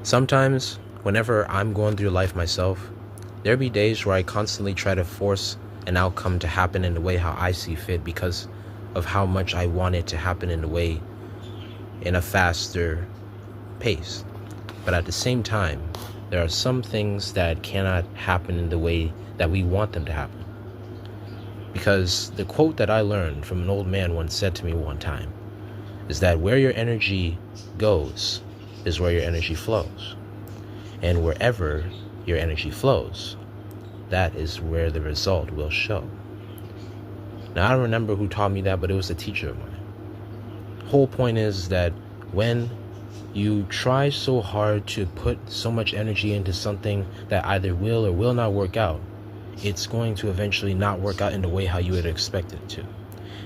Sometimes, whenever I'm going through life myself, there be days where I constantly try to force an outcome to happen in the way how I see fit because of how much I want it to happen in a faster pace. But at the same time, there are some things that cannot happen in the way that we want them to happen. Because the quote that I learned from an old man once said to me one time is that where your energy goes is where your energy flows. And wherever your energy flows, that is where the result will show. Now, I don't remember who taught me that, but it was a teacher of mine. Whole point is that when you try so hard to put so much energy into something that either will or will not work out, it's going to eventually not work out in the way how you would expect it to.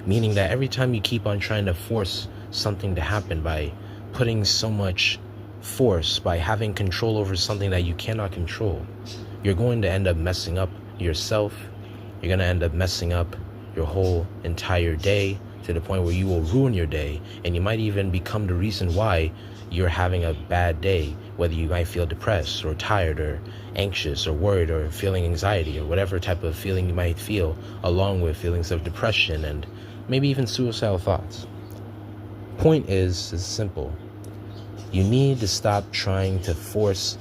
Meaning that every time you keep on trying to force something to happen by putting so much force, by having control over something that you cannot control, you're going to end up messing up yourself. You're going to end up messing up your whole entire day to the point where you will ruin your day, and you might even become the reason why you're having a bad day, whether you might feel depressed or tired or anxious or worried or feeling anxiety or whatever type of feeling you might feel, along with feelings of depression and maybe even suicidal thoughts. Point is simple. You need to stop trying to force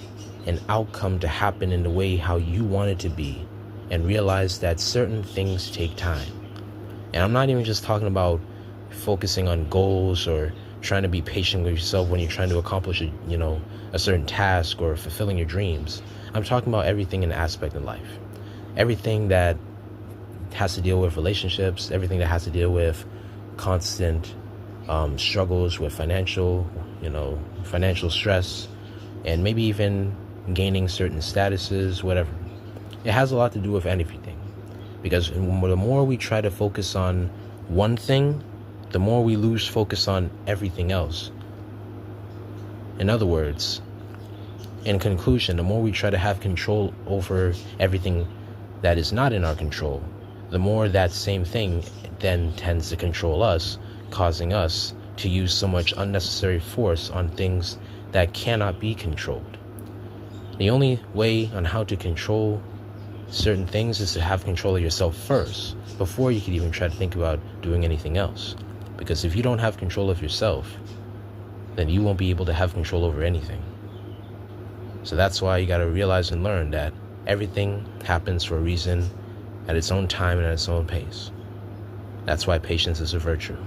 an outcome to happen in the way how you want it to be, and realize that certain things take time. And I'm not even just talking about focusing on goals or trying to be patient with yourself when you're trying to accomplish a certain task or fulfilling your dreams. I'm talking about everything in aspect of life. Everything that has to deal with relationships, everything that has to deal with constant struggles with financial stress, and maybe even gaining certain statuses, whatever. It has a lot to do with everything. Because the more we try to focus on one thing, the more we lose focus on everything else. In other words, in conclusion, the more we try to have control over everything that is not in our control, the more that same thing then tends to control us, causing us to use so much unnecessary force on things that cannot be controlled. The only way on how to control certain things is to have control of yourself first, before you can even try to think about doing anything else. Because if you don't have control of yourself, then you won't be able to have control over anything. So that's why you got to realize and learn that everything happens for a reason, at its own time and at its own pace. That's why patience is a virtue.